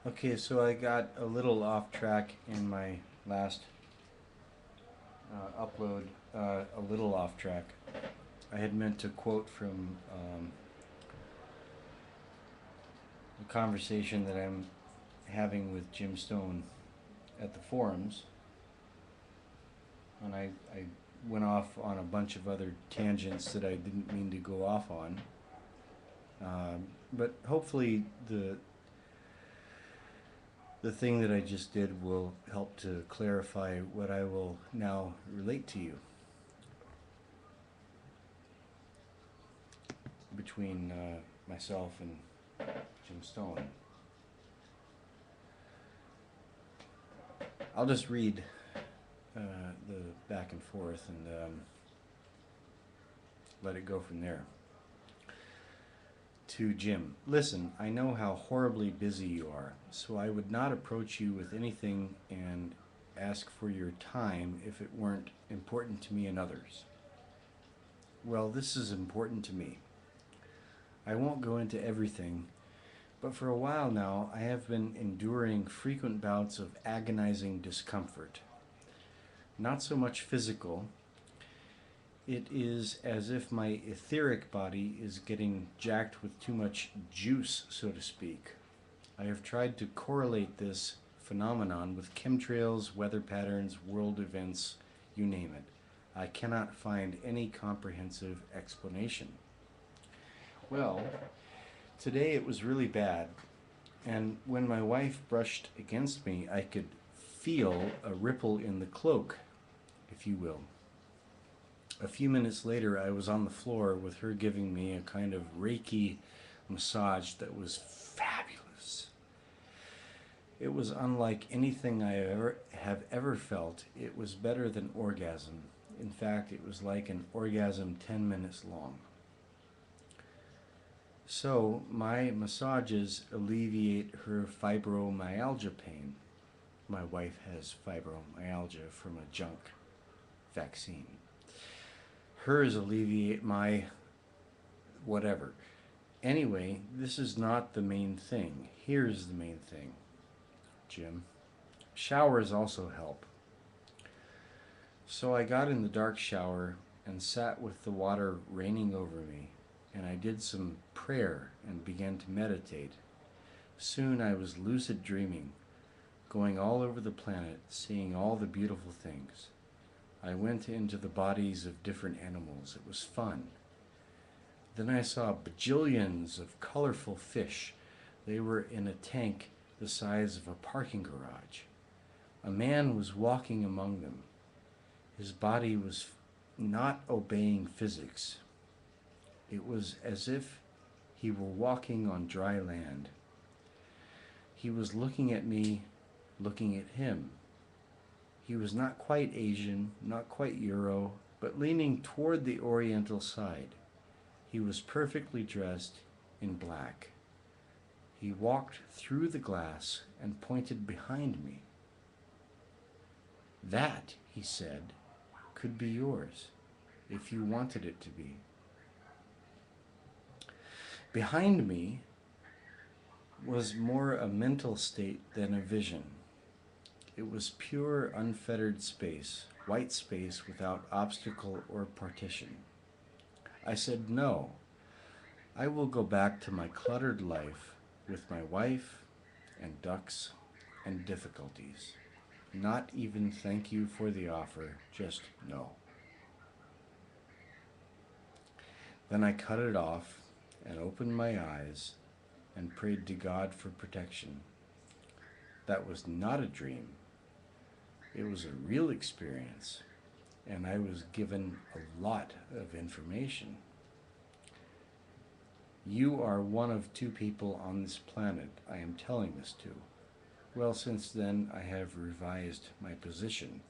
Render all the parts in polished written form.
Okay, so I got a little off track in my last upload, a little off track. I had meant to quote from a conversation that I'm having with Jim Stone at the forums, and I went off on a bunch of other tangents that I didn't mean to go off on. But hopefully the thing that I just did will help to clarify what I will now relate to you between myself and Jim Stone. I'll just read the back and forth and let it go from there. To Jim, listen, I know how horribly busy you are, so I would not approach you with anything and ask for your time if it weren't important to me and others. Well, this is important to me. I won't go into everything, but for a while now I have been enduring frequent bouts of agonizing discomfort. Not so much physical. It is as if my etheric body is getting jacked with too much juice, so to speak. I have tried to correlate this phenomenon with chemtrails, weather patterns, world events, you name it. I cannot find any comprehensive explanation. Well, today it was really bad, and when my wife brushed against me, I could feel a ripple in the cloak, if you will. A few minutes later, I was on the floor with her giving me a kind of Reiki massage that was fabulous. It was unlike anything I have ever felt. It was better than orgasm. In fact, it was like an orgasm 10 minutes long. So, my massages alleviate her fibromyalgia pain. My wife has fibromyalgia from a junk vaccine. Hers alleviate my whatever. Anyway, this is not the main thing. Here's the main thing, Jim. Showers also help. So I got in the dark shower and sat with the water raining over me, and I did some prayer and began to meditate. Soon I was lucid dreaming, going all over the planet, seeing all the beautiful things. I went into the bodies of different animals. It was fun. Then I saw bajillions of colorful fish. They were in a tank the size of a parking garage. A man was walking among them. His body was not obeying physics. It was as if he were walking on dry land. He was looking at me, looking at him. He was not quite Asian, not quite Euro, but leaning toward the Oriental side. He was perfectly dressed in black. He walked through the glass and pointed behind me. That, he said, could be yours, if you wanted it to be. Behind me was more a mental state than a vision. It was pure, unfettered space, white space without obstacle or partition. I said, no, I will go back to my cluttered life with my wife and ducks and difficulties. Not even thank you for the offer, just no. Then I cut it off and opened my eyes and prayed to God for protection. That was not a dream. It was a real experience, and I was given a lot of information. You are one of two people on this planet I am telling this to. Well, since then, I have revised my position.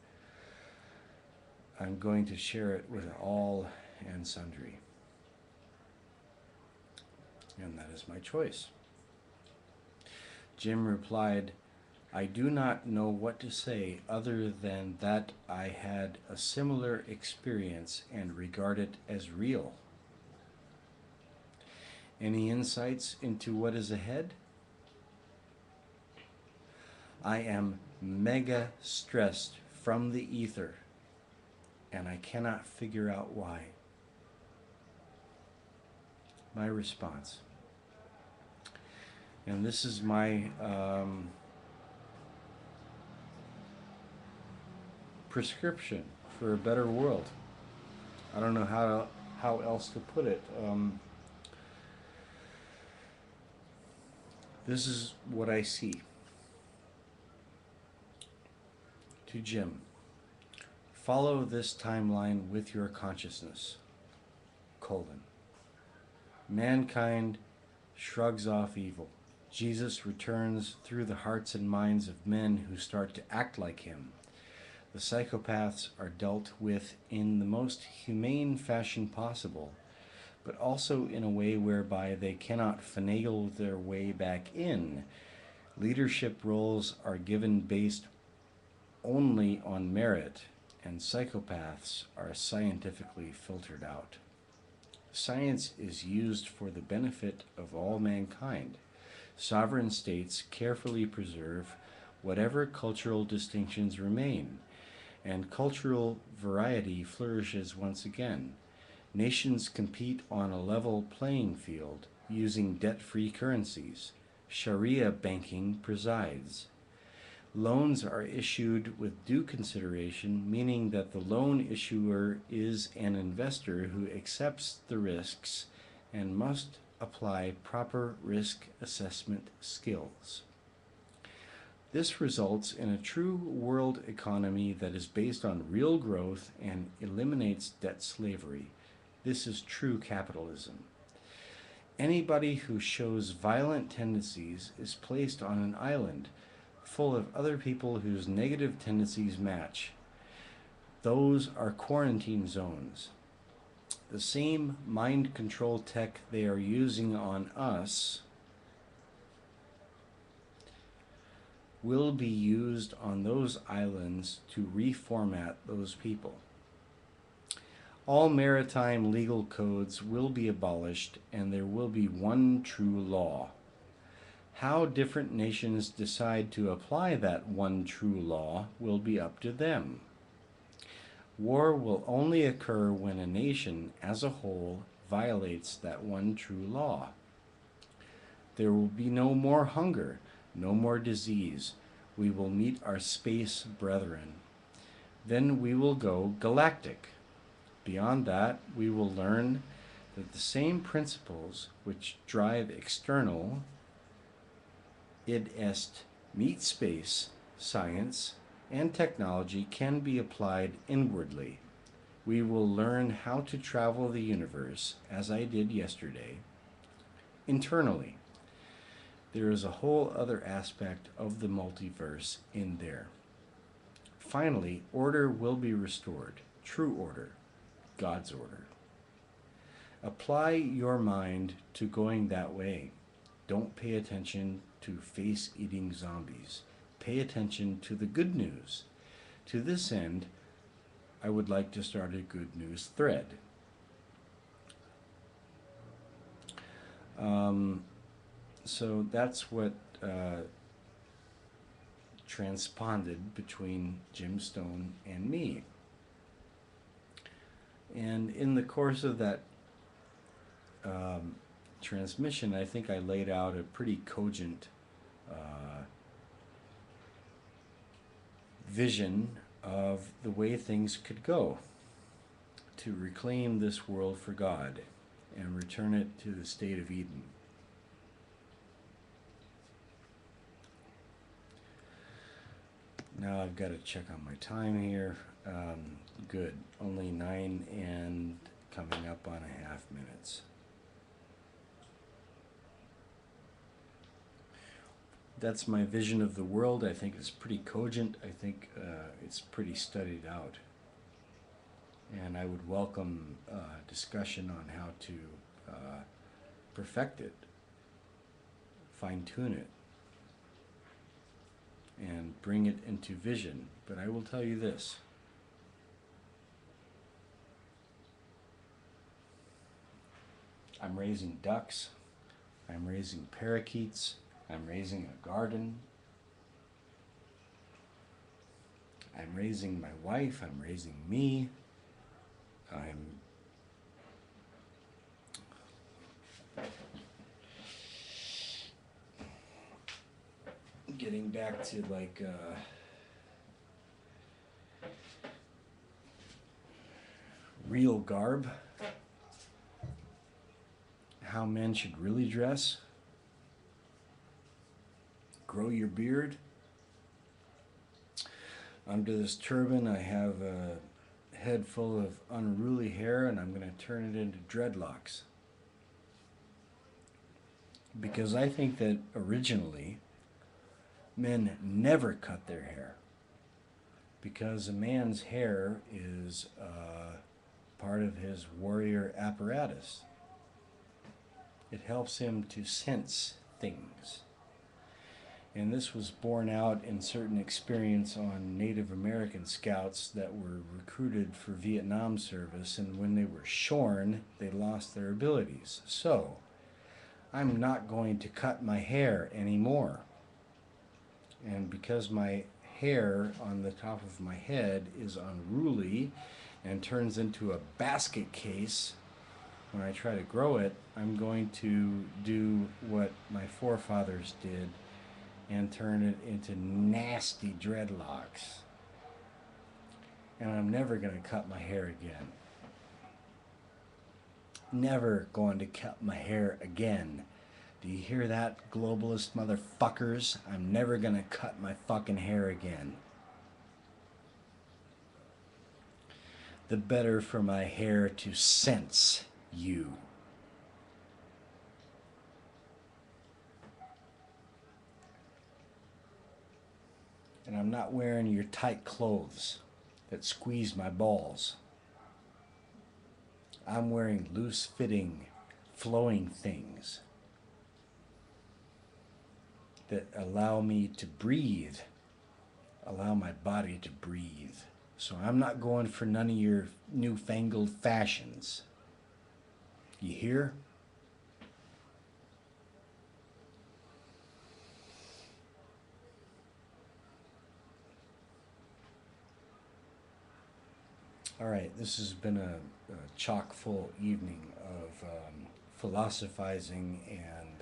I'm going to share it with all and sundry. And that is my choice. Jim replied, I do not know what to say other than that I had a similar experience and regard it as real. Any insights into what is ahead? I am mega stressed from the ether, and I cannot figure out why. My response. And this is my prescription for a better world. I don't know how else to put it. This is what I see. To Jim, follow this timeline with your consciousness. Mankind shrugs off evil. Jesus returns through the hearts and minds of men who start to act like him. The psychopaths are dealt with in the most humane fashion possible, but also in a way whereby they cannot finagle their way back in. Leadership roles are given based only on merit, and psychopaths are scientifically filtered out. Science is used for the benefit of all mankind. Sovereign states carefully preserve whatever cultural distinctions remain, and cultural variety flourishes once again. Nations compete on a level playing field using debt-free currencies. Sharia banking presides. Loans are issued with due consideration, meaning that the loan issuer is an investor who accepts the risks and must apply proper risk assessment skills. This results in a true world economy that is based on real growth and eliminates debt slavery. This is true capitalism. Anybody who shows violent tendencies is placed on an island full of other people whose negative tendencies match. Those are quarantine zones. The same mind control tech they are using on us will be used on those islands to reformat those people. All maritime legal codes will be abolished, and there will be one true law. How different nations decide to apply that one true law will be up to them. War will only occur when a nation as a whole violates that one true law. There will be no more hunger, no more disease. We will meet our space brethren. Then we will go galactic. Beyond that, we will learn that the same principles which drive external, id est, meet space, science, and technology can be applied inwardly. We will learn how to travel the universe, as I did yesterday, internally. There is a whole other aspect of the multiverse in there. Finally, order will be restored, true order, God's order. Apply your mind to going that way. Don't pay attention to face-eating zombies. Pay attention to the good news. To this end, I would like to start a good news thread. So that's what transponded between Jim Stone and me. And in the course of that transmission, I think I laid out a pretty cogent vision of the way things could go to reclaim this world for God and return it to the state of Eden. Now I've got to check on my time here. Good. Only 9 and coming up on a half minutes. That's my vision of the world. I think it's pretty cogent. I think it's pretty studied out. And I would welcome discussion on how to perfect it, fine-tune it, and bring it into vision. But I will tell you this. I'm raising ducks. I'm raising parakeets. I'm raising a garden. I'm raising my wife, I'm raising me, I'm getting back to like real garb, how men should really dress, grow your beard. Under this turban I have a head full of unruly hair, and I'm going to turn it into dreadlocks. Because I think that originally men never cut their hair. Because a man's hair is part of his warrior apparatus. It helps him to sense things. And this was borne out in certain experience on Native American scouts that were recruited for Vietnam service, and when they were shorn, they lost their abilities. So, I'm not going to cut my hair anymore. And because my hair on the top of my head is unruly and turns into a basket case when I try to grow it, I'm going to do what my forefathers did and turn it into nasty dreadlocks. And I'm never going to cut my hair again. Never going to cut my hair again. Do you hear that, globalist motherfuckers? I'm never going to cut my fucking hair again. The better for my hair to sense you. And I'm not wearing your tight clothes that squeeze my balls. I'm wearing loose-fitting, flowing things that allow me to breathe, allow my body to breathe. So I'm not going for none of your newfangled fashions. You hear? All right, this has been a chock-full evening of philosophizing and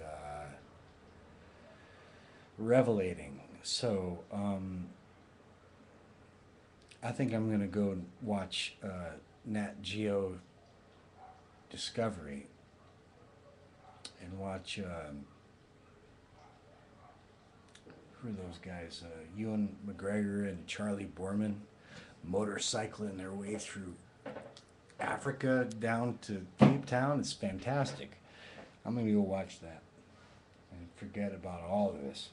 revelating. So I think I'm going to go and watch Nat Geo Discovery and watch who are those guys? Ewan McGregor and Charlie Borman motorcycling their way through Africa down to Cape Town. It's fantastic. I'm going to go watch that and forget about all of this.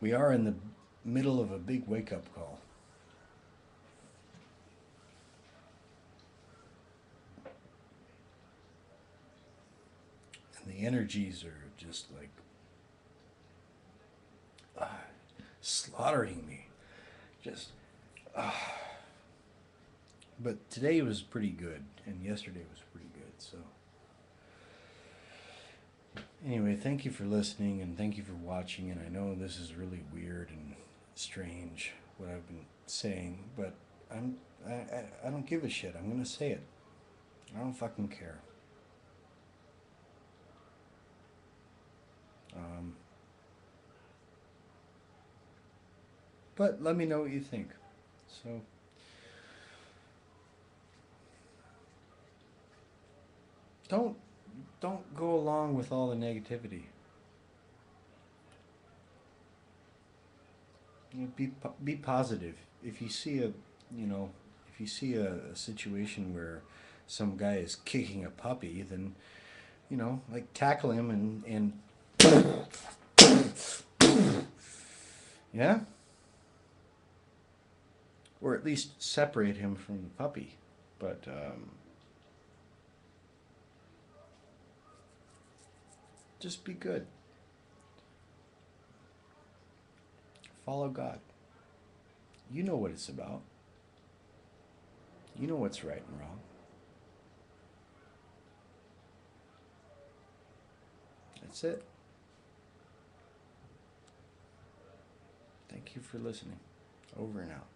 We are in the middle of a big wake-up call. And the energies are just like slaughtering me. Just but today was pretty good, and yesterday was pretty good. So anyway, thank you for listening, and thank you for watching. And I know this is really weird and strange what I've been saying, but I don't give a shit. I'm gonna say it. I don't fucking care. But let me know what you think. So don't go along with all the negativity. Be positive. If you see a situation where some guy is kicking a puppy, then like tackle him and yeah, or at least separate him from the puppy. But just be good. Follow God. You know what it's about. You know what's right and wrong. That's it. Thank you for listening. Over and out.